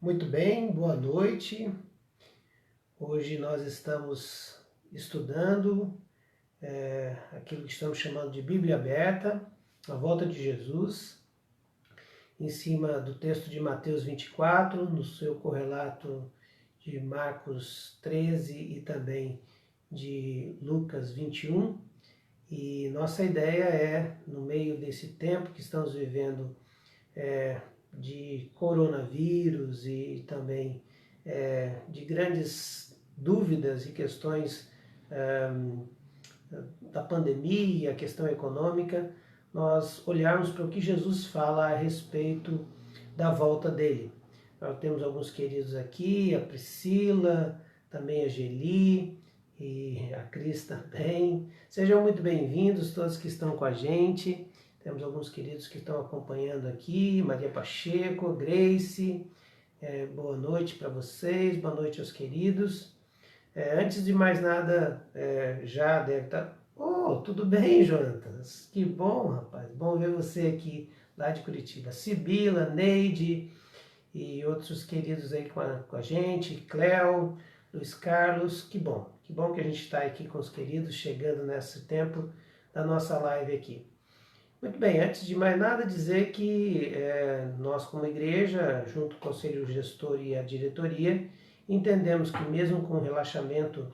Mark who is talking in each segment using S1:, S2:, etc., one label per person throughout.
S1: Muito bem, boa noite. Hoje nós estamos estudando aquilo que estamos chamando de Bíblia Aberta, a volta de Jesus, em cima do texto de Mateus 24, no seu correlato de Marcos 13 e também de Lucas 21. E nossa ideia é, no meio desse tempo que estamos vivendo, de coronavírus e também de grandes dúvidas e questões da pandemia, a questão econômica, nós olharmos para o que Jesus fala a respeito da volta dele. Nós temos alguns queridos aqui, a Priscila, também a Geli e a Cris também. Sejam muito bem-vindos todos que estão com a gente. Temos alguns queridos que estão acompanhando aqui, Maria Pacheco, Grace, boa noite para vocês, boa noite aos queridos. Antes de mais nada, já deve estar... Oh, tudo bem, Jonatas? Que bom, rapaz, bom ver você aqui, lá de Curitiba. Sibila, Neide e outros queridos aí com a gente, Cléo, Luiz Carlos, que bom que a gente está aqui com os queridos, chegando nesse tempo da nossa live aqui. Muito bem, antes de mais nada dizer que nós como igreja, junto com o Conselho Gestor e a diretoria, entendemos que mesmo com o relaxamento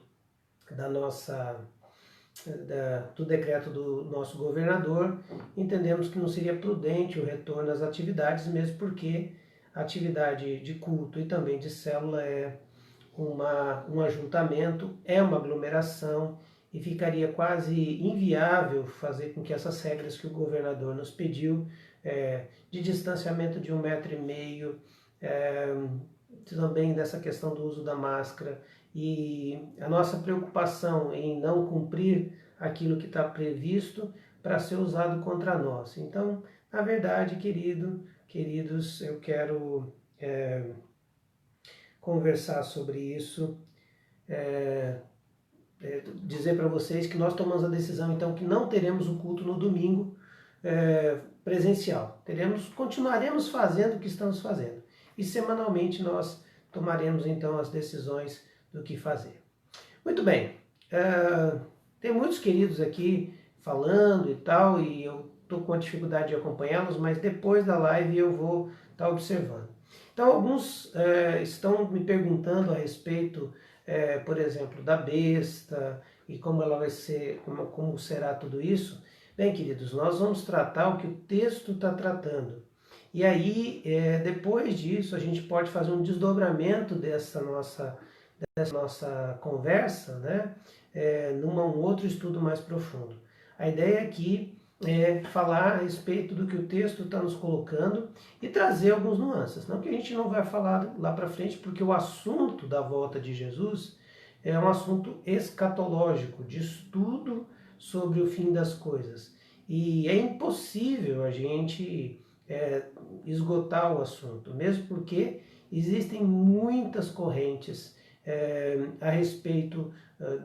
S1: do decreto do nosso governador, entendemos que não seria prudente o retorno às atividades, mesmo porque a atividade de culto e também de célula é um ajuntamento, é uma aglomeração, e ficaria quase inviável fazer com que essas regras que o governador nos pediu, de distanciamento de 1,5 metro, também dessa questão do uso da máscara, e a nossa preocupação em não cumprir aquilo que está previsto para ser usado contra nós. Então, na verdade, queridos, eu quero conversar sobre isso, dizer para vocês que nós tomamos a decisão, então, que não teremos o culto no domingo presencial. Continuaremos fazendo o que estamos fazendo. E semanalmente nós tomaremos, então, as decisões do que fazer. Muito bem. Tem muitos queridos aqui falando e tal, e eu estou com a dificuldade de acompanhá-los, mas depois da live eu vou estar observando. Então, alguns estão me perguntando a respeito, por exemplo, da besta e como ela vai ser, como será tudo isso. Bem, queridos, nós vamos tratar o que o texto está tratando. E aí, depois disso, a gente pode fazer um desdobramento dessa nossa conversa, né? Num outro estudo mais profundo. A ideia aqui é falar a respeito do que o texto está nos colocando e trazer algumas nuances. Não que a gente não vai falar lá para frente, porque o assunto da volta de Jesus é um assunto escatológico, de estudo sobre o fim das coisas. E é impossível a gente esgotar o assunto, mesmo porque existem muitas correntes a respeito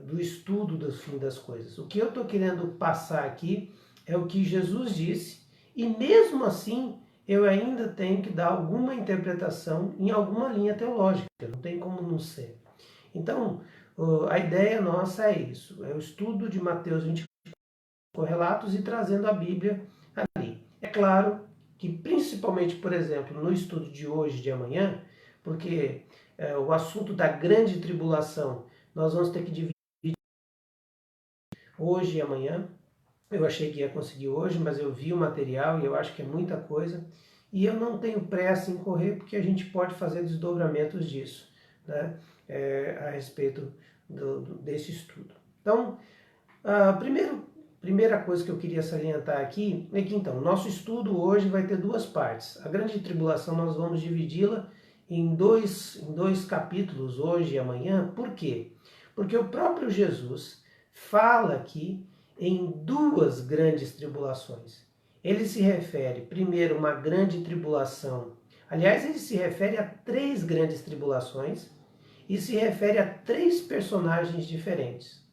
S1: do estudo do fim das coisas. O que eu estou querendo passar aqui é o que Jesus disse, e mesmo assim eu ainda tenho que dar alguma interpretação em alguma linha teológica, não tem como não ser. Então, a ideia nossa é isso, é o estudo de Mateus 24 correlatos e trazendo a Bíblia ali. É claro que principalmente, por exemplo, no estudo de hoje, de amanhã, porque o assunto da grande tribulação, nós vamos ter que dividir hoje e amanhã. Eu achei que ia conseguir hoje, mas eu vi o material e eu acho que é muita coisa. E eu não tenho pressa em correr, porque a gente pode fazer desdobramentos disso, né? A respeito desse estudo. Então, a primeira coisa que eu queria salientar aqui é que, então, nosso estudo hoje vai ter duas partes. A grande tribulação nós vamos dividi-la em dois capítulos, hoje e amanhã. Por quê? Porque o próprio Jesus fala aqui em duas grandes tribulações. Ele se refere, primeiro, a uma grande tribulação. Aliás, ele se refere a 3 grandes tribulações e se refere a 3 personagens diferentes.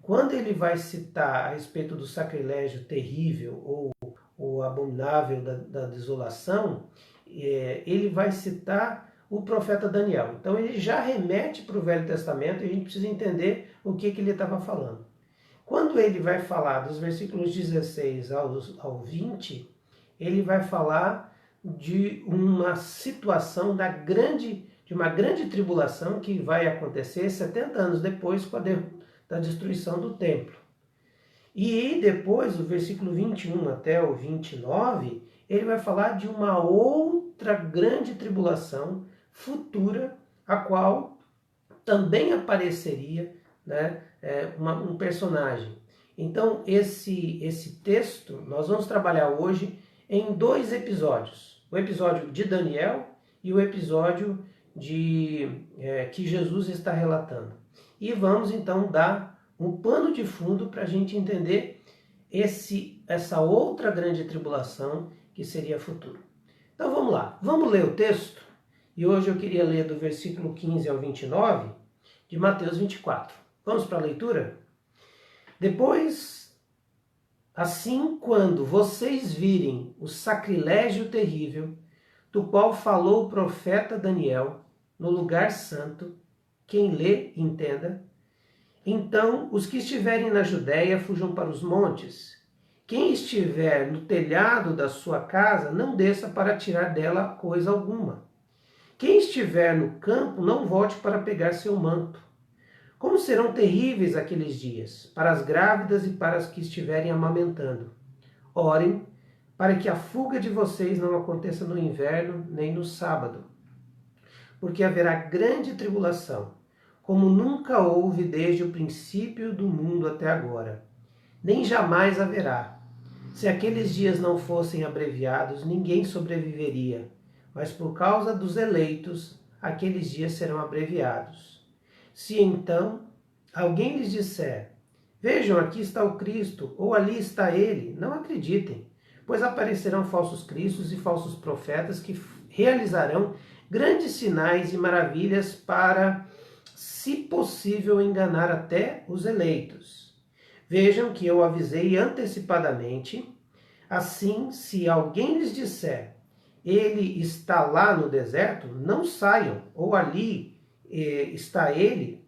S1: Quando ele vai citar a respeito do sacrilégio terrível ou o abominável da desolação, ele vai citar o profeta Daniel. Então ele já remete para o Velho Testamento e a gente precisa entender o que ele estava falando. Quando ele vai falar dos versículos 16 ao 20, ele vai falar de uma situação de uma grande tribulação que vai acontecer 70 anos depois da destruição do templo. E depois, do versículo 21 até o 29, ele vai falar de uma outra grande tribulação futura, a qual também apareceria, né, um personagem. Então, esse texto nós vamos trabalhar hoje em 2 episódios. O episódio de Daniel e o episódio que Jesus está relatando. E vamos então dar um pano de fundo para a gente entender essa outra grande tribulação que seria futuro. Então vamos lá, vamos ler o texto. E hoje eu queria ler do versículo 15 ao 29 de Mateus 24. Vamos para a leitura? Depois, assim, quando vocês virem o sacrilégio terrível, do qual falou o profeta Daniel, no lugar santo, quem lê, entenda. Então, os que estiverem na Judéia fujam para os montes. Quem estiver no telhado da sua casa, não desça para tirar dela coisa alguma. Quem estiver no campo, não volte para pegar seu manto. Como serão terríveis aqueles dias, para as grávidas e para as que estiverem amamentando. Orem, para que a fuga de vocês não aconteça no inverno, nem no sábado. Porque haverá grande tribulação, como nunca houve desde o princípio do mundo até agora. Nem jamais haverá. Se aqueles dias não fossem abreviados, ninguém sobreviveria. Mas por causa dos eleitos, aqueles dias serão abreviados. Se então alguém lhes disser, vejam, aqui está o Cristo, ou ali está ele, não acreditem, pois aparecerão falsos cristos e falsos profetas que realizarão grandes sinais e maravilhas para, se possível, enganar até os eleitos. Vejam que eu avisei antecipadamente. Assim, se alguém lhes disser, ele está lá no deserto, não saiam, ou ali está ele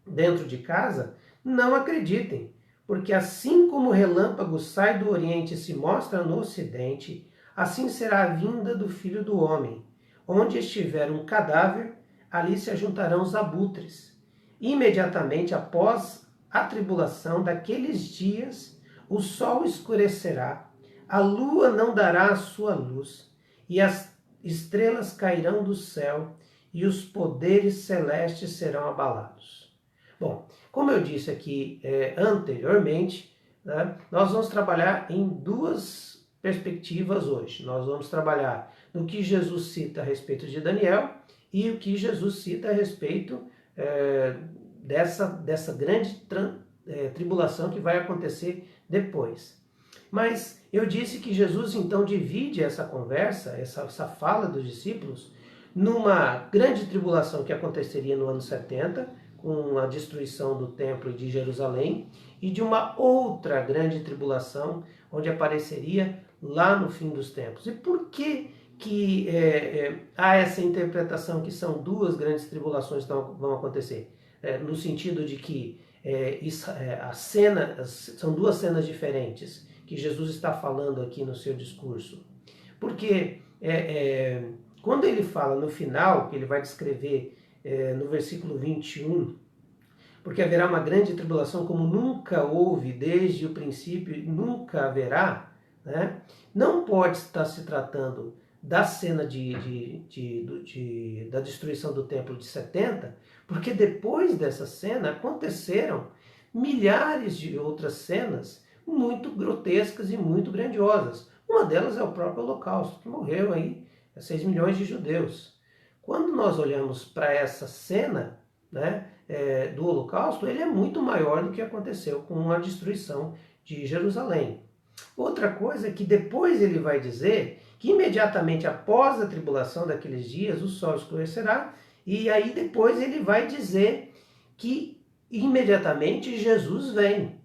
S1: dentro de casa, não acreditem, porque assim como o relâmpago sai do Oriente e se mostra no Ocidente, assim será a vinda do Filho do Homem. Onde estiver um cadáver, ali se ajuntarão os abutres. Imediatamente após a tribulação daqueles dias, o sol escurecerá, a lua não dará a sua luz, e as estrelas cairão do céu, e os poderes celestes serão abalados. Bom, como eu disse aqui anteriormente, né, nós vamos trabalhar em 2 perspectivas hoje. Nós vamos trabalhar no que Jesus cita a respeito de Daniel e o que Jesus cita a respeito dessa grande tribulação que vai acontecer depois. Mas eu disse que Jesus então divide essa conversa, essa fala dos discípulos, numa grande tribulação que aconteceria no ano 70, com a destruição do templo de Jerusalém, e de uma outra grande tribulação, onde apareceria lá no fim dos tempos. E por que há essa interpretação que são 2 grandes tribulações que vão acontecer? No sentido de que são 2 cenas diferentes que Jesus está falando aqui no seu discurso. Porque quando ele fala no final, que ele vai descrever no versículo 21, porque haverá uma grande tribulação como nunca houve desde o princípio e nunca haverá, né? Não pode estar se tratando da cena da destruição do templo de 70, porque depois dessa cena aconteceram milhares de outras cenas muito grotescas e muito grandiosas. Uma delas é o próprio Holocausto, que morreu aí 6 milhões de judeus. Quando nós olhamos para essa cena, né, do Holocausto, ele é muito maior do que aconteceu com a destruição de Jerusalém. Outra coisa é que depois ele vai dizer que imediatamente após a tribulação daqueles dias o sol escurecerá, e aí depois ele vai dizer que imediatamente Jesus vem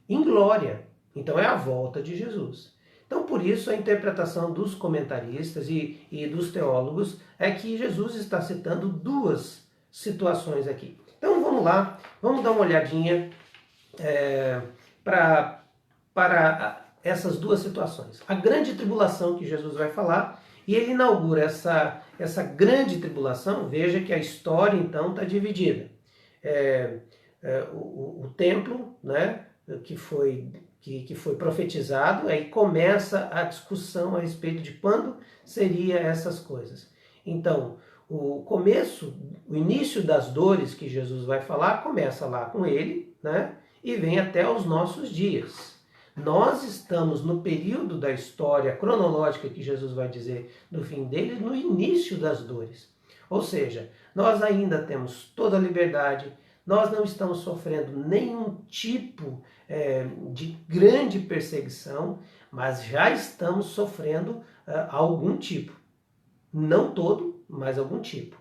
S1: em glória. Então é a volta de Jesus. Então, por isso, a interpretação dos comentaristas e dos teólogos é que Jesus está citando duas situações aqui. Então, vamos lá, vamos dar uma olhadinha para essas duas situações. A grande tribulação que Jesus vai falar, e ele inaugura essa grande tribulação. Veja que a história, então, está dividida. O templo, né, que foi profetizado, aí começa a discussão a respeito de quando seria essas coisas. Então, o início das dores que Jesus vai falar, começa lá com ele, né, e vem até os nossos dias. Nós estamos no período da história cronológica que Jesus vai dizer do fim dele, no início das dores. Ou seja, nós ainda temos toda a liberdade, nós não estamos sofrendo nenhum tipo de grande perseguição, mas já estamos sofrendo algum tipo. Não todo, mas algum tipo.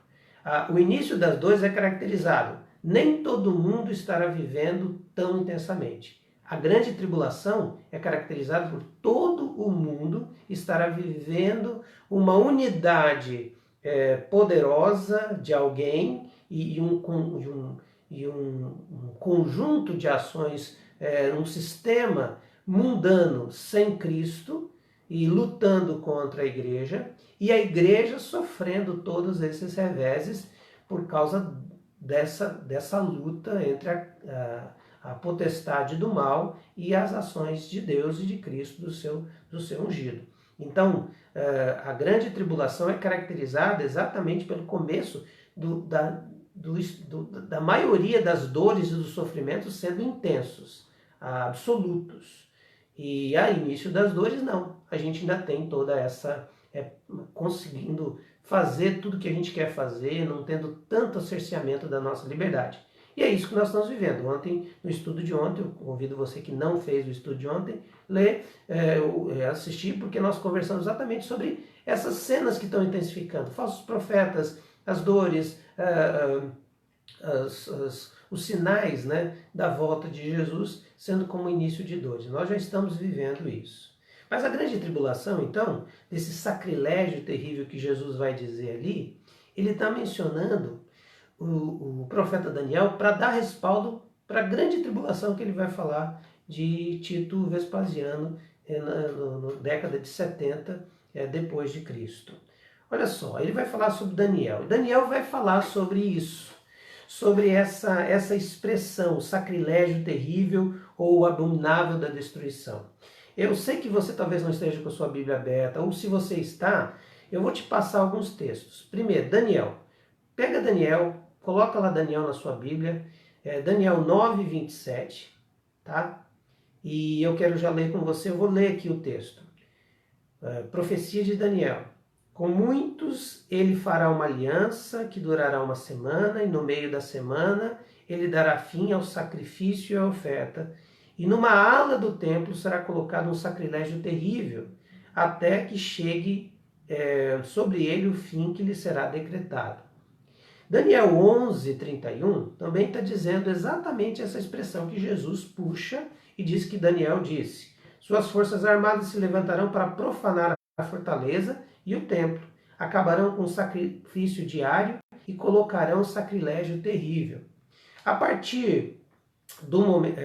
S1: O início das dores é caracterizado. Nem todo mundo estará vivendo tão intensamente. A grande tribulação é caracterizada por todo o mundo estará vivendo uma unidade poderosa de alguém e um conjunto de ações, um sistema mundano sem Cristo e lutando contra a igreja, e a igreja sofrendo todos esses reveses por causa dessa luta entre a potestade do mal e as ações de Deus e de Cristo, do seu ungido. Então, a grande tribulação é caracterizada exatamente pelo começo da maioria das dores e dos sofrimentos sendo intensos, absolutos. E a início das dores, não. A gente ainda tem toda essa... conseguindo fazer tudo que a gente quer fazer, não tendo tanto cerceamento da nossa liberdade. E é isso que nós estamos vivendo. Ontem, no estudo de ontem, eu convido você que não fez o estudo de ontem, assistir, porque nós conversamos exatamente sobre essas cenas que estão intensificando. Falsos profetas, as dores, os sinais, né, da volta de Jesus sendo como início de dores. Nós já estamos vivendo isso. Mas a grande tribulação, então, desse sacrilégio terrível que Jesus vai dizer ali, ele está mencionando o profeta Daniel para dar respaldo para a grande tribulação que ele vai falar de Tito Vespasiano na década de 70 depois de Cristo. Olha só, ele vai falar sobre Daniel. Daniel vai falar sobre isso, sobre essa expressão, sacrilégio terrível ou abominável da destruição. Eu sei que você talvez não esteja com a sua Bíblia aberta, ou se você está, eu vou te passar alguns textos. Primeiro, Daniel. Pega Daniel, coloca lá Daniel na sua Bíblia, Daniel 9, 27, tá? E eu quero já ler com você, eu vou ler aqui o texto. Profecia de Daniel. Com muitos ele fará uma aliança que durará uma semana, e no meio da semana ele dará fim ao sacrifício e à oferta, e numa ala do templo será colocado um sacrilégio terrível, até que chegue sobre ele o fim que lhe será decretado. Daniel 11, 31 também está dizendo exatamente essa expressão que Jesus puxa e diz que Daniel disse: suas forças armadas se levantarão para profanar a fortaleza e o templo, acabarão com o sacrifício diário e colocarão sacrilégio terrível. A partir do momento...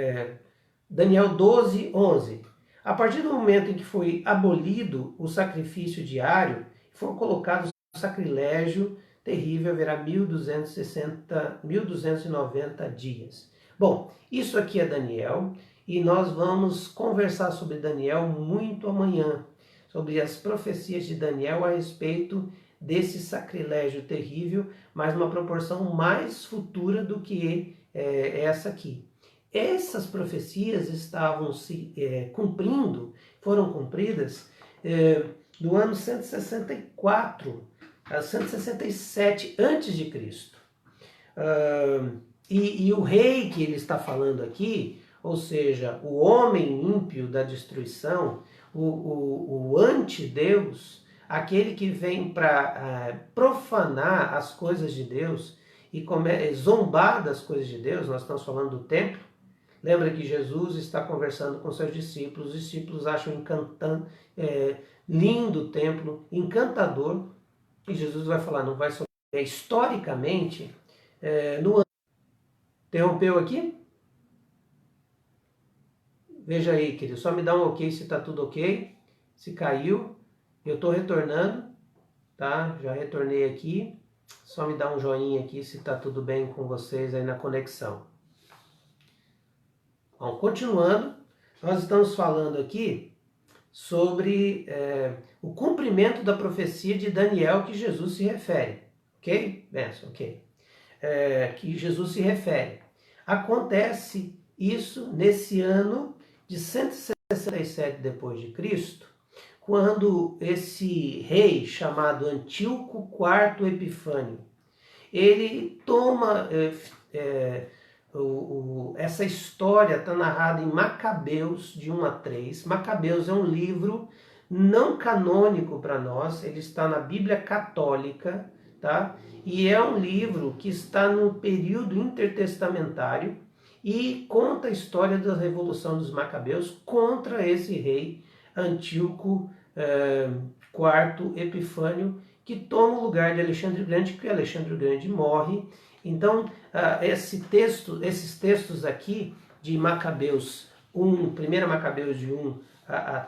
S1: Daniel 12, 11. A partir do momento em que foi abolido o sacrifício diário, foi colocado o sacrilégio terrível, haverá 1290 dias. Bom, isso aqui é Daniel, e nós vamos conversar sobre Daniel muito amanhã, sobre as profecias de Daniel a respeito desse sacrilégio terrível, mas uma proporção mais futura do que essa aqui. Essas profecias estavam se cumprindo, foram cumpridas do ano 164 a 167 a.C. E o rei que ele está falando aqui, ou seja, o homem ímpio da destruição, o antideus, aquele que vem para profanar as coisas de Deus e zombar das coisas de Deus, nós estamos falando do templo. Lembra que Jesus está conversando com seus discípulos, os discípulos acham encantando, lindo o templo, encantador, e Jesus vai falar, não vai só. Historicamente, no ano. Interrompeu aqui? Veja aí, querido, só me dá um ok se está tudo ok, se caiu, eu estou retornando, tá? Já retornei aqui, só me dá um joinha aqui se está tudo bem com vocês aí na conexão. Bom, continuando, nós estamos falando aqui sobre o cumprimento da profecia de Daniel que Jesus se refere, ok? Benção, ok. Que Jesus se refere. Acontece isso nesse ano de 167 depois de Cristo, quando esse rei chamado Antíoco IV Epifânio, ele toma essa história está narrada em Macabeus, de 1 a 3. Macabeus é um livro não canônico para nós, ele está na Bíblia Católica, tá? E é um livro que está no período intertestamentário e conta a história da Revolução dos Macabeus contra esse rei Antíoco IV Epifânio, que toma o lugar de Alexandre o Grande, porque Alexandre o Grande morre. Então, esses textos aqui de Macabeus 1, 1 Macabeus de 1 a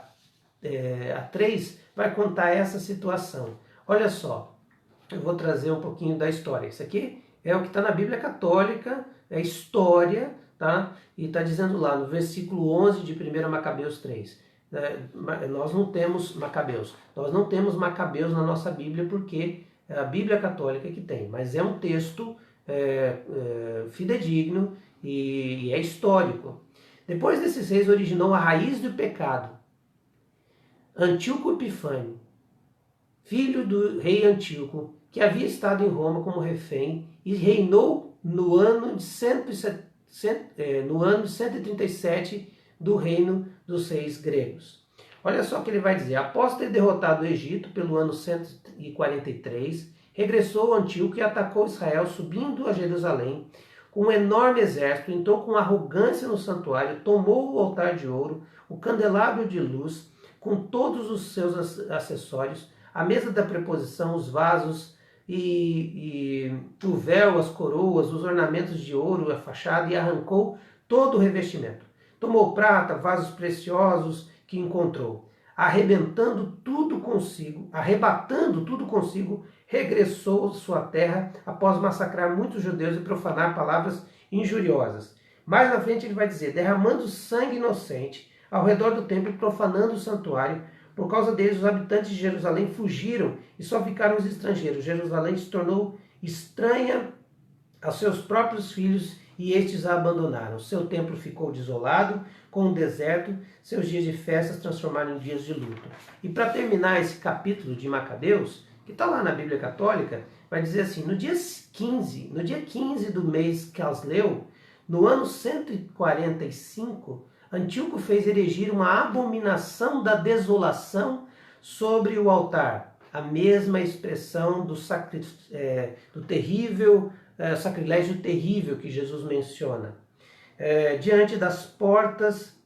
S1: 3, vai contar essa situação. Olha só, eu vou trazer um pouquinho da história. Isso aqui é o que está na Bíblia Católica, é história, tá? E está dizendo lá no versículo 11 de 1 Macabeus 3. Nós não temos Macabeus. Nós não temos Macabeus na nossa Bíblia porque é a Bíblia Católica que tem. Mas é um texto fidedigno e é histórico. Depois desses reis originou a raiz do pecado. Antíoco Epifânio, filho do rei Antíoco, que havia estado em Roma como refém e reinou no ano de 137 do reino dos reis gregos. Olha só o que ele vai dizer. Após ter derrotado o Egito pelo ano 143, regressou Antíoco e atacou Israel, subindo a Jerusalém com um enorme exército. Entrou com arrogância no santuário, tomou o altar de ouro, o candelabro de luz, com todos os seus acessórios, a mesa da preposição, os vasos e o véu, as coroas, os ornamentos de ouro, a fachada, e arrancou todo o revestimento. Tomou prata, vasos preciosos que encontrou. Arrebatando tudo consigo, regressou à sua terra após massacrar muitos judeus e profanar palavras injuriosas. Mais na frente ele vai dizer, derramando sangue inocente ao redor do templo e profanando o santuário. Por causa deles, os habitantes de Jerusalém fugiram e só ficaram os estrangeiros. Jerusalém se tornou estranha aos seus próprios filhos e estes a abandonaram. Seu templo ficou desolado, com o deserto, seus dias de festas transformaram em dias de luto. E para terminar esse capítulo de Macabeus, que está lá na Bíblia Católica, vai dizer assim, no dia 15 do mês Casleu, no ano 145, Antíoco fez erigir uma abominação da desolação sobre o altar. A mesma expressão do terrível sacrilégio terrível que Jesus menciona. Diante das portas,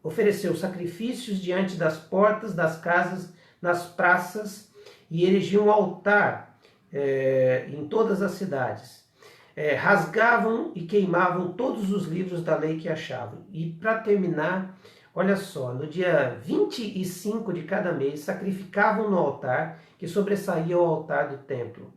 S1: ofereceu sacrifícios diante das portas das casas, nas praças, e erigiu um altar em todas as cidades. Rasgavam e queimavam todos os livros da lei que achavam. E para terminar, olha só, no dia 25 de cada mês, sacrificavam no altar que sobressaía o altar do templo.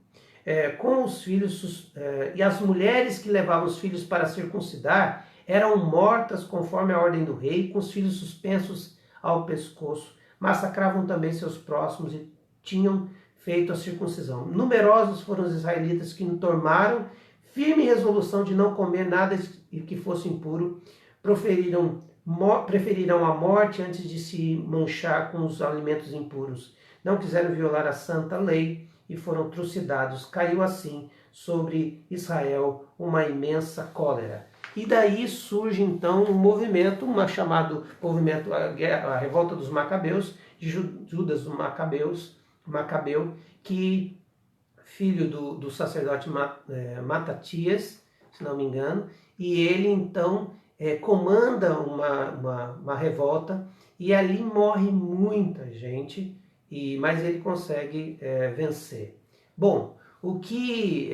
S1: Com os filhos, e as mulheres que levavam os filhos para circuncidar eram mortas conforme a ordem do rei, com os filhos suspensos ao pescoço. Massacravam também seus próximos e tinham feito a circuncisão. Numerosos foram os israelitas que tomaram firme resolução de não comer nada que fosse impuro, preferiram a morte antes de se manchar com os alimentos impuros. Não quiseram violar a santa lei e foram trucidados. Caiu assim sobre Israel uma imensa cólera. E daí surge então um movimento, chamado movimento, a revolta dos Macabeus, de Judas Macabeu, que filho do sacerdote Matatias, se não me engano, e ele então comanda uma revolta, e ali morre muita gente, mas ele consegue vencer. Bom, o que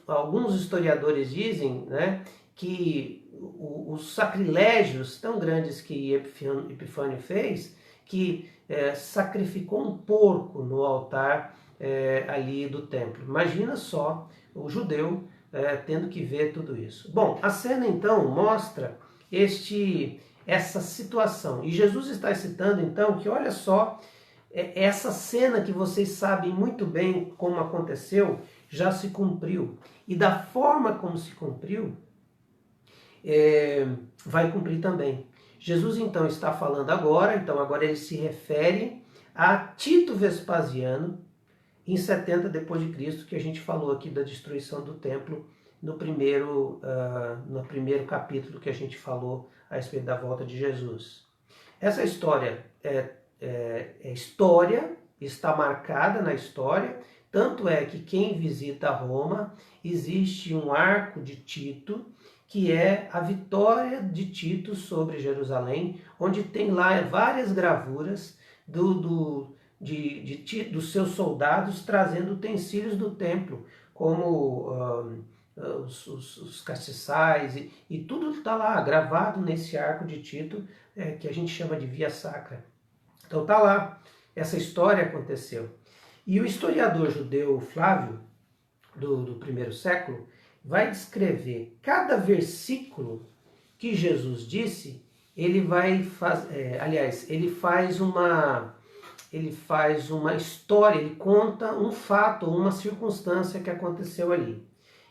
S1: alguns historiadores dizem, né, que os sacrilégios tão grandes que Epifânio fez, que sacrificou um porco no altar ali do templo. Imagina só o judeu tendo que ver tudo isso. Bom, a cena então mostra essa situação. E Jesus está citando então que olha só, essa cena que vocês sabem muito bem como aconteceu, já se cumpriu. E da forma como se cumpriu, vai cumprir também. Jesus então está falando agora, então agora ele se refere a Tito Vespasiano, em 70 depois de Cristo, que a gente falou aqui da destruição do templo no primeiro capítulo que a gente falou a respeito da volta de Jesus. Essa história história, está marcada na história, tanto é que quem visita Roma, existe um arco de Tito, que é a vitória de Tito sobre Jerusalém, onde tem lá várias gravuras dos seus soldados trazendo utensílios do templo, como os castiçais, e tudo está lá gravado nesse arco de Tito, que a gente chama de Via Sacra. Então está lá, essa história aconteceu. E o historiador judeu Flávio, do primeiro século, vai descrever cada versículo que Jesus disse, ele faz uma história, ele conta um fato, uma circunstância que aconteceu ali.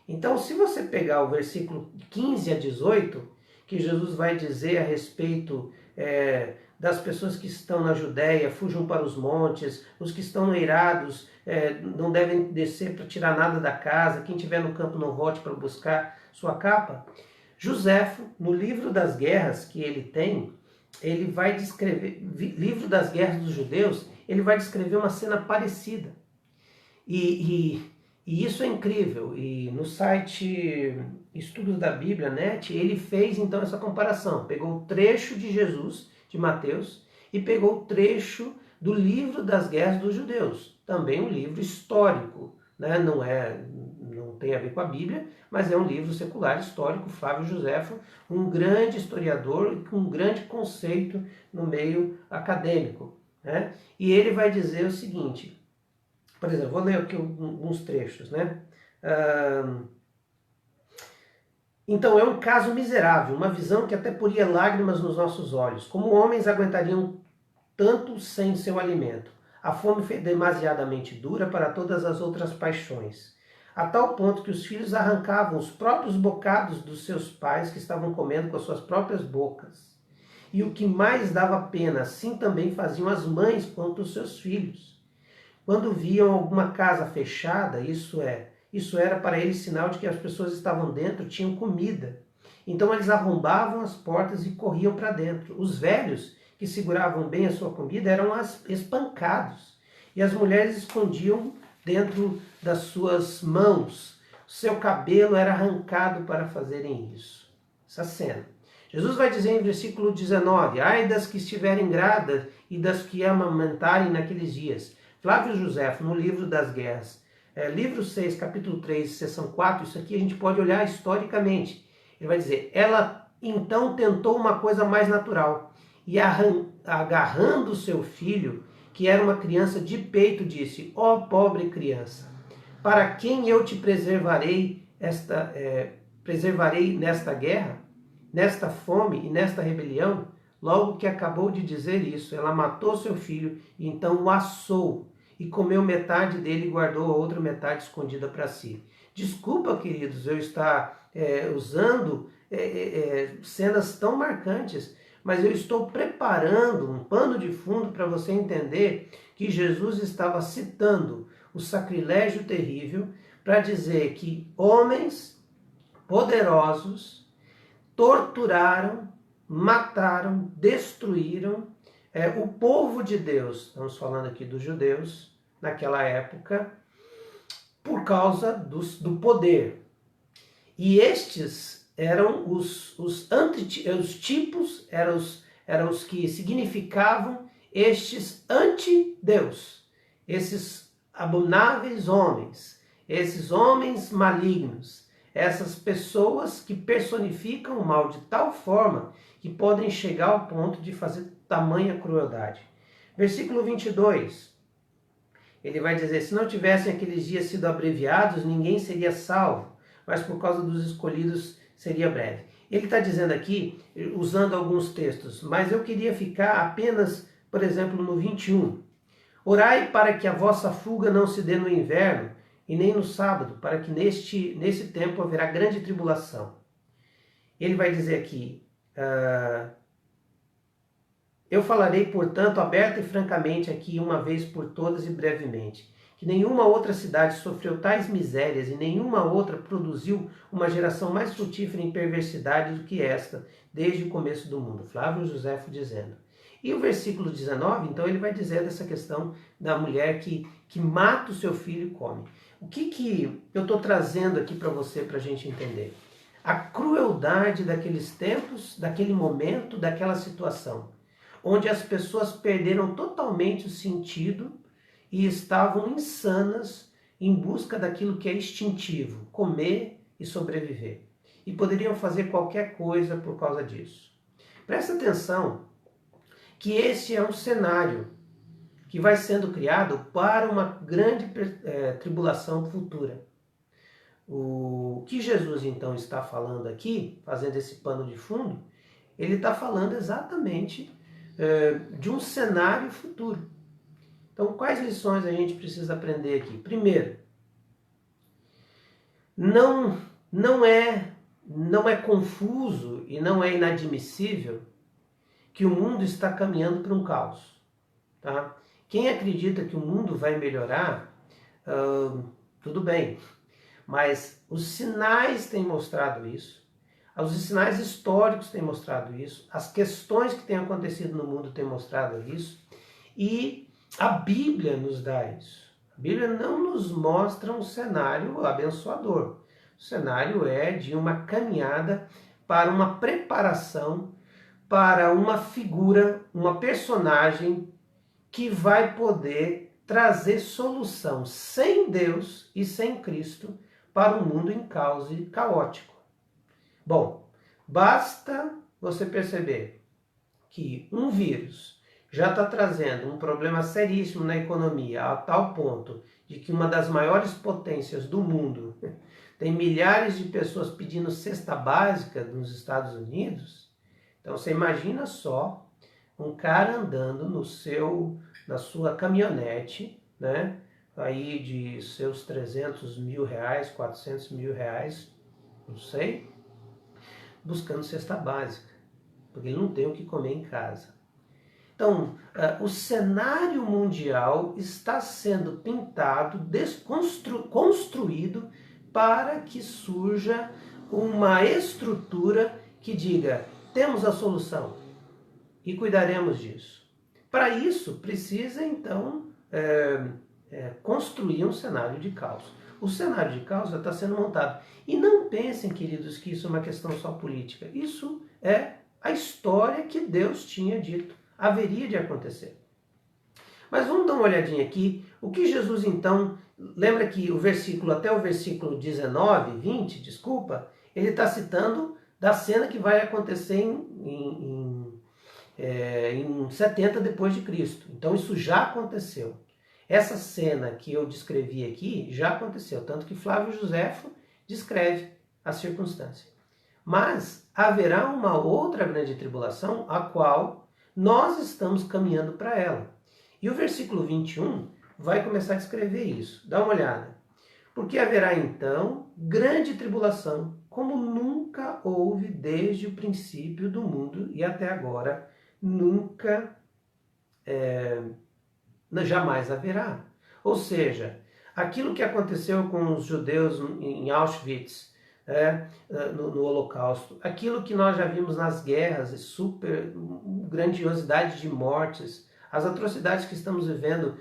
S1: Então, se você pegar o versículo 15 a 18, que Jesus vai dizer a respeito das pessoas que estão na Judéia, fujam para os montes, os que estão eirados não devem descer para tirar nada da casa, quem estiver no campo não volte para buscar sua capa. Joséfo, no livro das guerras que ele tem, ele vai descrever, livro das guerras dos judeus, ele vai descrever uma cena parecida. E isso é incrível. E no site Estudos da Bíblia, NET, ele fez então essa comparação. Pegou o trecho de Jesus, de Mateus, e pegou o trecho do livro das guerras dos judeus. Também um livro histórico, né? Não tem a ver com a Bíblia, mas é um livro secular histórico. Flávio Joséfo, um grande historiador com um grande conceito no meio acadêmico, né? E ele vai dizer o seguinte, por exemplo, vou ler aqui alguns trechos, né? Então é um caso miserável, uma visão que até poria lágrimas nos nossos olhos. Como homens aguentariam tanto sem seu alimento? A fome foi demasiadamente dura para todas as outras paixões, a tal ponto que os filhos arrancavam os próprios bocados dos seus pais que estavam comendo com as suas próprias bocas. E o que mais dava pena, assim também faziam as mães quanto os seus filhos. Quando viam alguma casa fechada, isso era para eles sinal de que as pessoas estavam dentro, tinham comida. Então eles arrombavam as portas e corriam para dentro. Os velhos, que seguravam bem a sua comida, eram espancados. E as mulheres escondiam dentro das suas mãos. Seu cabelo era arrancado para fazerem isso. Essa cena. Jesus vai dizer em versículo 19, ai das que estiverem grávidas e das que amamentarem naqueles dias. Flávio Joséfo, no livro das guerras, livro 6, capítulo 3, seção 4, isso aqui a gente pode olhar historicamente. Ele vai dizer, ela então tentou uma coisa mais natural, e agarrando seu filho, que era uma criança de peito, disse, ó pobre criança, para quem eu te preservarei nesta guerra, nesta fome e nesta rebelião? Logo que acabou de dizer isso, ela matou seu filho e então o assou e comeu metade dele e guardou a outra metade escondida para si. Desculpa, queridos, eu estar usando cenas tão marcantes, mas eu estou preparando um pano de fundo para você entender que Jesus estava citando o sacrilégio terrível para dizer que homens poderosos torturaram, mataram, destruíram o povo de Deus, estamos falando aqui dos judeus, naquela época, por causa do poder. E estes eram os tipos, eram os que significavam estes anti-Deus, esses abomináveis homens, esses homens malignos, essas pessoas que personificam o mal de tal forma que podem chegar ao ponto de fazer tamanha crueldade. Versículo 22, ele vai dizer, se não tivessem aqueles dias sido abreviados, ninguém seria salvo, mas por causa dos escolhidos seria breve. Ele está dizendo aqui, usando alguns textos, mas eu queria ficar apenas, por exemplo, no 21. Orai para que a vossa fuga não se dê no inverno, e nem no sábado, para que nesse tempo haverá grande tribulação. Ele vai dizer aqui, eu falarei, portanto, aberta e francamente aqui, uma vez por todas e brevemente, que nenhuma outra cidade sofreu tais misérias e nenhuma outra produziu uma geração mais frutífera em perversidade do que esta, desde o começo do mundo. Flávio Joséfo dizendo. E o versículo 19, então, ele vai dizer dessa questão da mulher que mata o seu filho e come. O que eu estou trazendo aqui para você, para a gente entender? A crueldade daqueles tempos, daquele momento, daquela situação, onde as pessoas perderam totalmente o sentido e estavam insanas em busca daquilo que é instintivo, comer e sobreviver. E poderiam fazer qualquer coisa por causa disso. Presta atenção que esse é um cenário que vai sendo criado para uma grande tribulação futura. O que Jesus então está falando aqui, fazendo esse pano de fundo, ele está falando exatamente de um cenário futuro. Então, quais lições a gente precisa aprender aqui? Primeiro, não é confuso e não é inadmissível que o mundo está caminhando para um caos. Tá? Quem acredita que o mundo vai melhorar, tudo bem, mas os sinais têm mostrado isso, os sinais históricos têm mostrado isso, as questões que têm acontecido no mundo têm mostrado isso, e a Bíblia nos dá isso. A Bíblia não nos mostra um cenário abençoador. O cenário é de uma caminhada para uma preparação para uma figura, uma personagem que vai poder trazer solução sem Deus e sem Cristo para um mundo em caos e caótico. Bom, basta você perceber que um vírus já está trazendo um problema seríssimo na economia, a tal ponto de que uma das maiores potências do mundo tem milhares de pessoas pedindo cesta básica nos Estados Unidos. Então você imagina só um cara andando na sua caminhonete, né? Aí de seus 300 mil reais, 400 mil reais, não sei, buscando cesta básica, porque ele não tem o que comer em casa. Então, o cenário mundial está sendo pintado, construído para que surja uma estrutura que diga, temos a solução e cuidaremos disso. Para isso, precisa então construir um cenário de caos. O cenário de caos já está sendo montado. E não pensem, queridos, que isso é uma questão só política. Isso é a história que Deus tinha dito haveria de acontecer. Mas vamos dar uma olhadinha aqui. O que Jesus então, lembra que até o versículo 19, 20, desculpa, ele está citando da cena que vai acontecer em 70 depois de Cristo. Então isso já aconteceu. Essa cena que eu descrevi aqui já aconteceu, tanto que Flávio Joséfo descreve a circunstância. Mas haverá uma outra grande tribulação, a qual nós estamos caminhando para ela. E o versículo 21 vai começar a descrever isso. Dá uma olhada. Porque haverá então grande tribulação, como nunca houve desde o princípio do mundo e até agora, nunca, jamais haverá. Ou seja, aquilo que aconteceu com os judeus em Auschwitz, no Holocausto, aquilo que nós já vimos nas guerras, grandiosidade de mortes, as atrocidades que estamos vivendo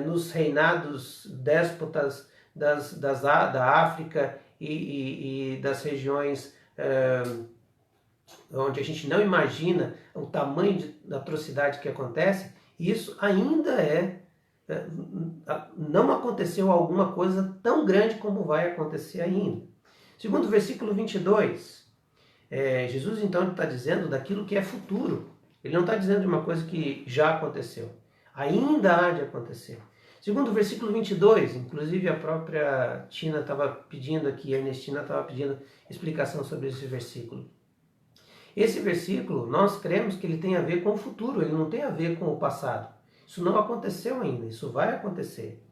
S1: nos reinados déspotas da África e das regiões onde a gente não imagina o tamanho da atrocidade que acontece, isso ainda não aconteceu alguma coisa tão grande como vai acontecer ainda. Segundo o versículo 22, Jesus então está dizendo daquilo que é futuro. Ele não está dizendo de uma coisa que já aconteceu. Ainda há de acontecer. Segundo o versículo 22, inclusive a própria Tina estava pedindo aqui, a Ernestina estava pedindo explicação sobre esse versículo. Esse versículo, nós cremos que ele tem a ver com o futuro, ele não tem a ver com o passado. Isso não aconteceu ainda, isso vai acontecer.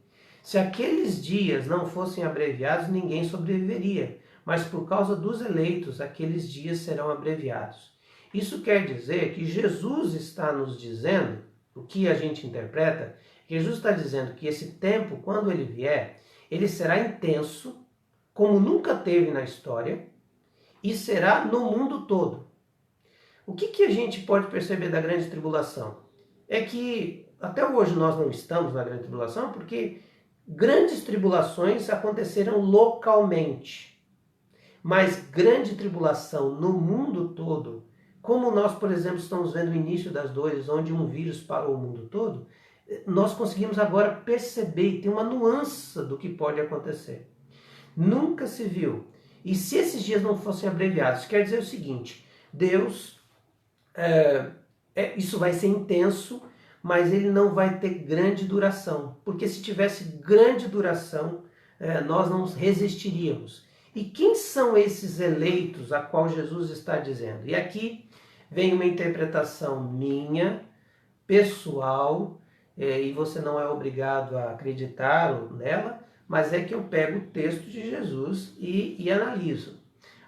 S1: Se aqueles dias não fossem abreviados, ninguém sobreviveria, mas por causa dos eleitos, aqueles dias serão abreviados. Isso quer dizer que Jesus está nos dizendo, o que a gente interpreta, Jesus está dizendo que esse tempo, quando ele vier, ele será intenso, como nunca teve na história, e será no mundo todo. O que a gente pode perceber da grande tribulação? É que até hoje nós não estamos na grande tribulação porque grandes tribulações aconteceram localmente. Mas grande tribulação no mundo todo, como nós, por exemplo, estamos vendo o início das dores, onde um vírus parou o mundo todo, nós conseguimos agora perceber e ter uma nuance do que pode acontecer. Nunca se viu. E se esses dias não fossem abreviados, quer dizer o seguinte, Deus... isso vai ser intenso, mas ele não vai ter grande duração, porque se tivesse grande duração, nós não resistiríamos. E quem são esses eleitos a qual Jesus está dizendo? E aqui vem uma interpretação minha, pessoal, e você não é obrigado a acreditar nela, mas é que eu pego o texto de Jesus e analiso.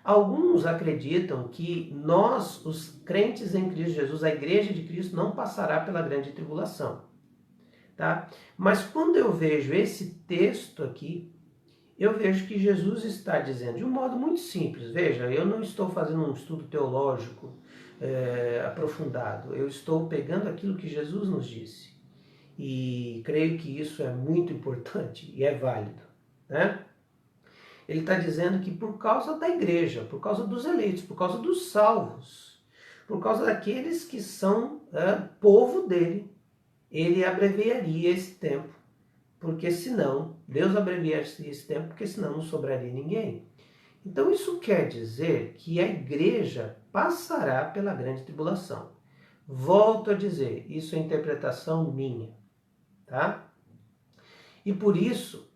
S1: Alguns acreditam que nós, os crentes em Cristo Jesus, a igreja de Cristo, não passará pela grande tribulação. Tá? Mas quando eu vejo esse texto aqui, eu vejo que Jesus está dizendo de um modo muito simples. Veja, eu não estou fazendo um estudo teológico aprofundado. Eu estou pegando aquilo que Jesus nos disse. E creio que isso é muito importante e é válido, né? Ele está dizendo que por causa da igreja, por causa dos eleitos, por causa dos salvos, por causa daqueles que são povo dele, ele abreviaria esse tempo, porque senão, Deus abreviaria esse tempo, porque senão não sobraria ninguém. Então isso quer dizer que a igreja passará pela grande tribulação. Volto a dizer, isso é interpretação minha, tá? E por isso,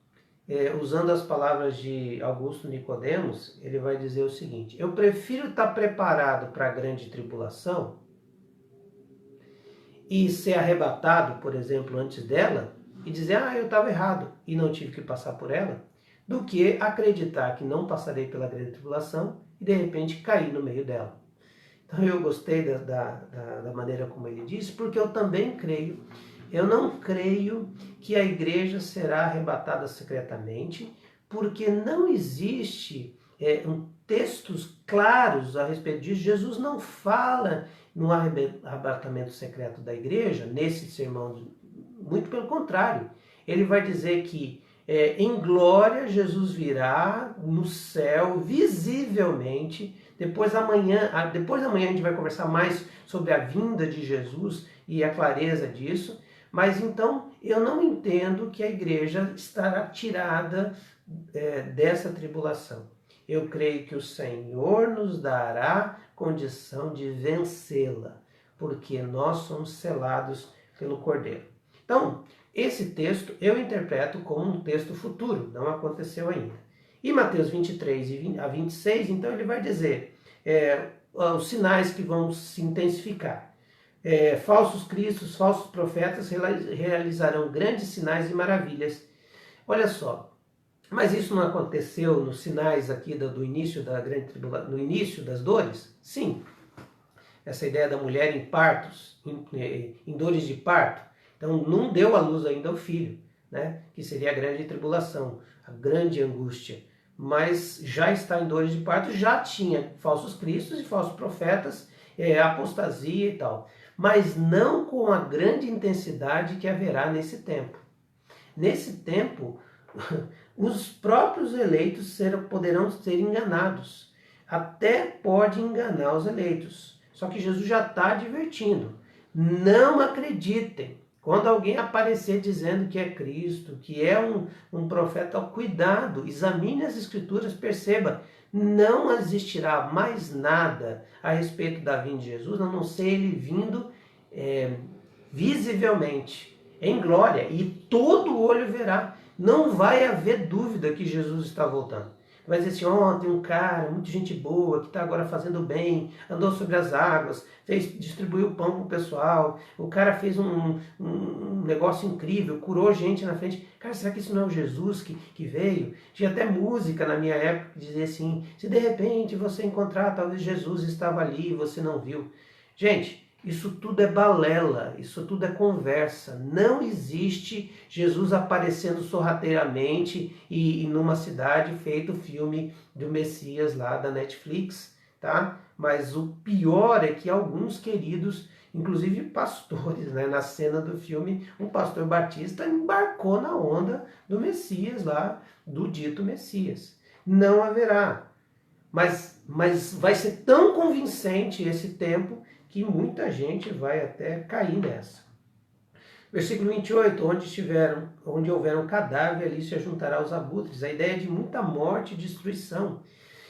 S1: usando as palavras de Augusto Nicodemos, ele vai dizer o seguinte: eu prefiro estar preparado para a grande tribulação e ser arrebatado, por exemplo, antes dela, e dizer, eu estava errado e não tive que passar por ela, do que acreditar que não passarei pela grande tribulação e de repente cair no meio dela. Então eu gostei da maneira como ele disse, porque eu também creio. Eu não creio que a igreja será arrebatada secretamente, porque não existe textos claros a respeito disso. Jesus não fala no arrebatamento secreto da igreja, nesse sermão, muito pelo contrário. Ele vai dizer que em glória Jesus virá no céu, visivelmente. Depois da manhã a gente vai conversar mais sobre a vinda de Jesus e a clareza disso. Mas então eu não entendo que a igreja estará tirada dessa tribulação. Eu creio que o Senhor nos dará condição de vencê-la, porque nós somos selados pelo Cordeiro. Então, esse texto eu interpreto como um texto futuro, não aconteceu ainda. E Mateus 23 a 26, então ele vai dizer os sinais que vão se intensificar. Falsos cristos, falsos profetas realizarão grandes sinais e maravilhas. Olha só, mas isso não aconteceu nos sinais aqui do início da grande tribulação, no início das dores? Sim. Essa ideia da mulher em partos, em dores de parto. Então não deu à luz ainda o filho, né? Que seria a grande tribulação, a grande angústia. Mas já está em dores de parto, já tinha falsos cristos e falsos profetas, apostasia e tal. Mas não com a grande intensidade que haverá nesse tempo. Nesse tempo, os próprios eleitos poderão ser enganados. até pode enganar os eleitos. Só que Jesus já está advertindo. Não acreditem. Quando alguém aparecer dizendo que é Cristo, que é um profeta, cuidado, examine as Escrituras, perceba, não existirá mais nada a respeito da vinda de Jesus, a não ser ele vindo visivelmente, em glória, e todo olho verá. Não vai haver dúvida que Jesus está voltando. Vai dizer assim, tem um cara, muita gente boa, que está agora fazendo bem, andou sobre as águas, distribuiu pão para o pessoal, o cara fez um negócio incrível, curou gente na frente. Cara, será que isso não é o Jesus que veio? Tinha até música na minha época que dizia assim, se de repente você encontrar, talvez Jesus estava ali e você não viu. Gente, isso tudo é balela, isso tudo é conversa. Não existe Jesus aparecendo sorrateiramente e numa cidade feito o filme do Messias lá da Netflix, tá? Mas o pior é que alguns queridos, inclusive pastores, né, na cena do filme, um pastor batista embarcou na onda do Messias lá, do dito Messias. Não haverá. Mas vai ser tão convincente esse tempo que muita gente vai até cair nessa. Versículo 28, onde houver um cadáver, ali se ajuntará os abutres. A ideia é de muita morte e destruição.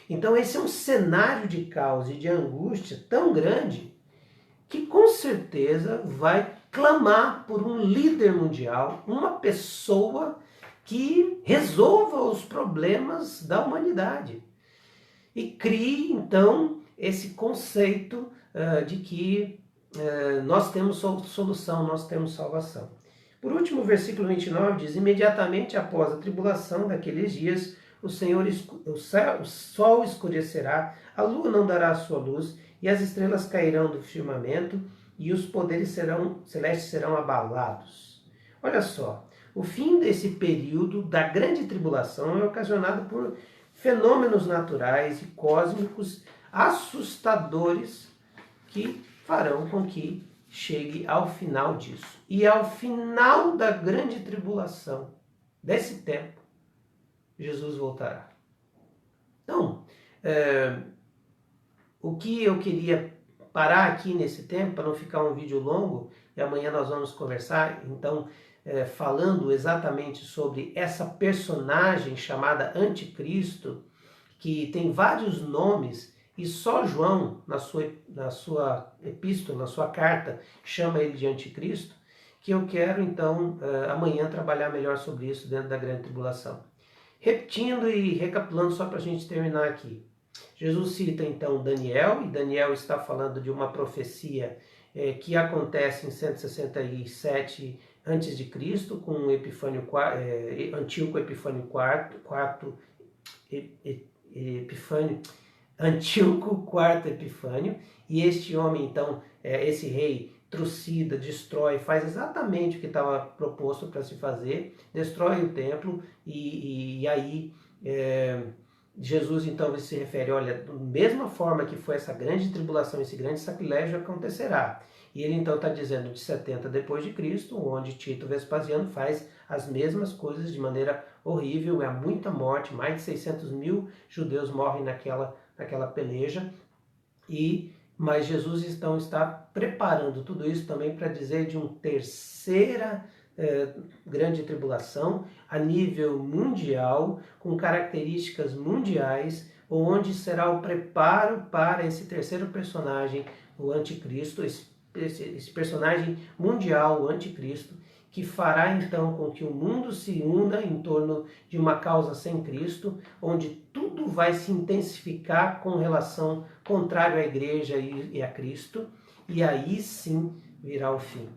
S1: Então esse é um cenário de caos e de angústia tão grande que com certeza vai clamar por um líder mundial, uma pessoa que resolva os problemas da humanidade. E crie, então, esse conceito de que nós temos solução, nós temos salvação. Por último, o versículo 29 diz, imediatamente após a tribulação daqueles dias, o sol escurecerá, a lua não dará a sua luz, e as estrelas cairão do firmamento, e os poderes celestes serão abalados. Olha só, o fim desse período da grande tribulação é ocasionado por fenômenos naturais e cósmicos assustadores que farão com que chegue ao final disso. E ao final da grande tribulação, desse tempo, Jesus voltará. Então, o que eu queria parar aqui nesse tempo, para não ficar um vídeo longo, e amanhã nós vamos conversar, então, falando exatamente sobre essa personagem chamada Anticristo, que tem vários nomes, e só João, na sua epístola, na sua carta, chama ele de Anticristo, que eu quero, então, amanhã trabalhar melhor sobre isso dentro da grande tribulação. Repetindo e recapitulando, só para a gente terminar aqui. Jesus cita, então, Daniel, e Daniel está falando de uma profecia que acontece em 167 a.C., com Antíoco Epifânio IV Epifânio, e este homem, então, esse rei, trucida, destrói, faz exatamente o que estava proposto para se fazer, destrói o templo, e aí Jesus, então, se refere, olha, da mesma forma que foi essa grande tribulação, esse grande sacrilégio acontecerá. E ele então está dizendo de 70 depois de Cristo, onde Tito Vespasiano faz as mesmas coisas de maneira horrível, há muita morte, mais de 600 mil judeus morrem naquela peleja, mas Jesus então está preparando tudo isso também para dizer de uma terceira grande tribulação a nível mundial, com características mundiais, onde será o preparo para esse terceiro personagem, o Anticristo, esse personagem mundial, o Anticristo, que fará então com que o mundo se una em torno de uma causa sem Cristo, onde tudo vai se intensificar com relação contrária à igreja e a Cristo, e aí sim virá o fim.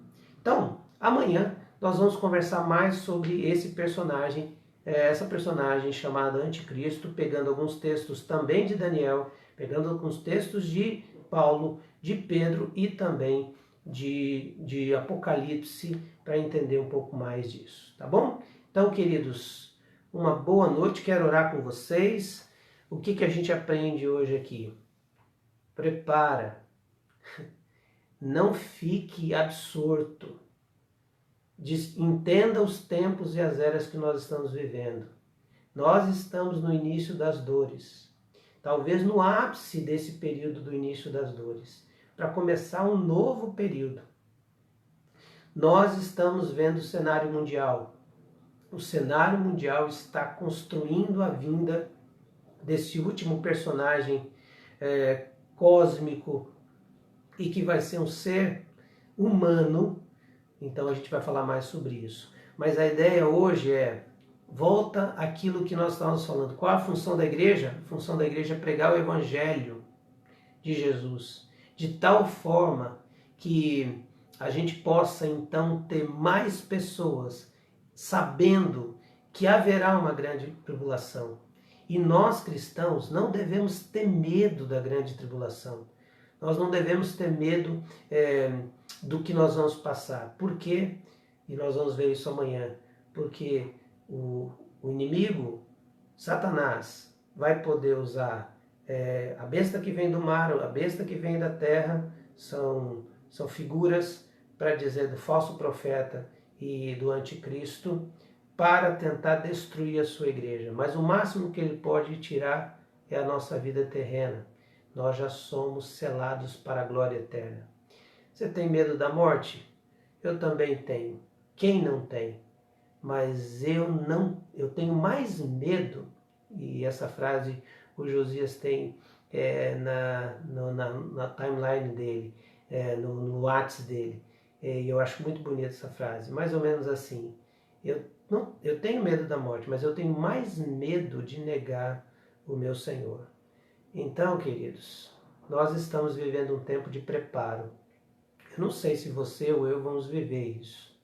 S1: Então, amanhã nós vamos conversar mais sobre esse personagem, essa personagem chamada Anticristo, pegando alguns textos também de Daniel, pegando alguns textos de Paulo, de Pedro e também de Apocalipse, para entender um pouco mais disso, tá bom? Então, queridos, uma boa noite, quero orar com vocês. O que a gente aprende hoje aqui? Prepara, não fique absorto, entenda os tempos e as eras que nós estamos vivendo. Nós estamos no início das dores. talvez no ápice desse período do início das dores, para começar um novo período. Nós estamos vendo o cenário mundial. O cenário mundial está construindo a vinda desse último personagem cósmico e que vai ser um ser humano. Então a gente vai falar mais sobre isso. Mas a ideia hoje volta àquilo que nós estávamos falando. Qual a função da igreja? A função da igreja é pregar o evangelho de Jesus, de tal forma que a gente possa então ter mais pessoas sabendo que haverá uma grande tribulação. E nós cristãos não devemos ter medo da grande tribulação. Nós não devemos ter medo do que nós vamos passar. Por quê? E nós vamos ver isso amanhã. Porque o inimigo, Satanás, vai poder usar a besta que vem do mar, a besta que vem da terra, são figuras para dizer do falso profeta e do anticristo, para tentar destruir a sua igreja. Mas o máximo que ele pode tirar é a nossa vida terrena. Nós já somos selados para a glória eterna. Você tem medo da morte? Eu também tenho. Quem não tem? Mas eu tenho mais medo, e essa frase o Josias tem na timeline dele, no WhatsApp dele, e eu acho muito bonita essa frase, mais ou menos assim: eu tenho medo da morte, mas eu tenho mais medo de negar o meu Senhor. Então, queridos, nós estamos vivendo um tempo de preparo. Eu não sei se você ou eu vamos viver isso,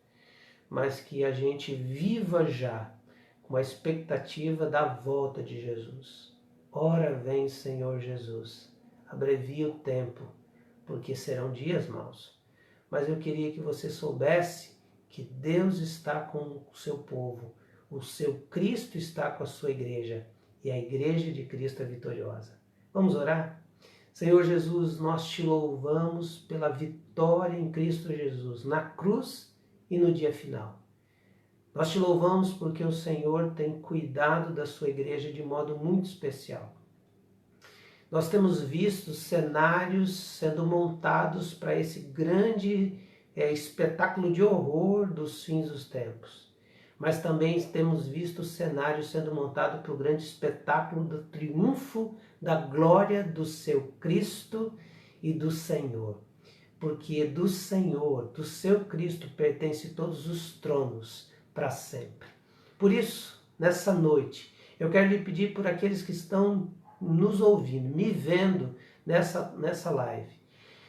S1: mas que a gente viva já com a expectativa da volta de Jesus. Ora vem, Senhor Jesus, abrevia o tempo, porque serão dias maus. Mas eu queria que você soubesse que Deus está com o seu povo, o seu Cristo está com a sua igreja, e a igreja de Cristo é vitoriosa. Vamos orar? Senhor Jesus, nós te louvamos pela vitória em Cristo Jesus, na cruz e no dia final. Nós te louvamos porque o Senhor tem cuidado da sua igreja de modo muito especial. Nós temos visto cenários sendo montados para esse grande espetáculo de horror dos fins dos tempos. Mas também temos visto cenários sendo montados para o grande espetáculo do triunfo da glória do seu Cristo e do Senhor. Porque do Senhor, do seu Cristo, pertence todos os tronos para sempre. Por isso, nessa noite, eu quero lhe pedir por aqueles que estão nos ouvindo, me vendo nessa live.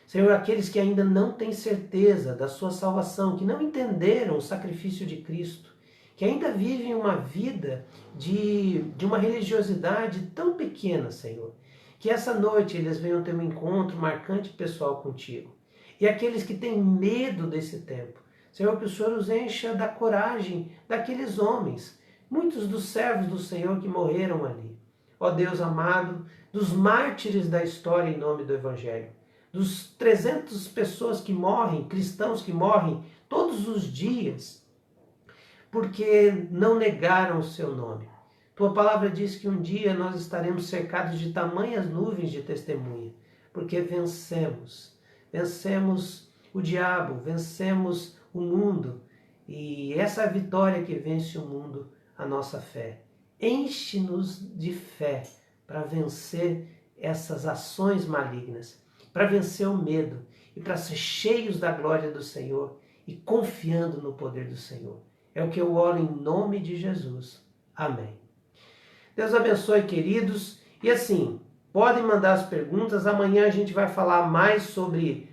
S1: Senhor, aqueles que ainda não têm certeza da sua salvação, que não entenderam o sacrifício de Cristo, que ainda vivem uma vida de uma religiosidade tão pequena, Senhor, que essa noite eles venham ter um encontro marcante pessoal contigo. E aqueles que têm medo desse tempo, Senhor, que o Senhor os encha da coragem daqueles homens, muitos dos servos do Senhor que morreram ali. Ó Deus amado, dos mártires da história em nome do Evangelho, dos 300 pessoas que morrem, cristãos que morrem todos os dias, porque não negaram o seu nome. Tua palavra diz que um dia nós estaremos cercados de tamanhas nuvens de testemunha, porque vencemos o diabo, vencemos o mundo, e essa vitória que vence o mundo, a nossa fé. Enche-nos de fé para vencer essas ações malignas, para vencer o medo e para ser cheios da glória do Senhor e confiando no poder do Senhor. É o que eu oro em nome de Jesus. Amém. Deus abençoe, queridos. E assim, podem mandar as perguntas. Amanhã a gente vai falar mais sobre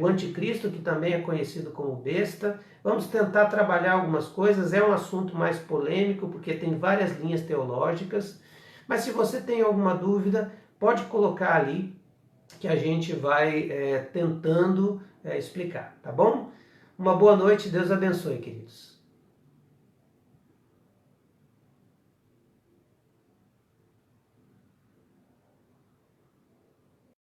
S1: o anticristo, que também é conhecido como besta. Vamos tentar trabalhar algumas coisas. É um assunto mais polêmico, porque tem várias linhas teológicas. Mas se você tem alguma dúvida, pode colocar ali, que a gente vai tentando explicar, tá bom? Uma boa noite. Deus abençoe, queridos.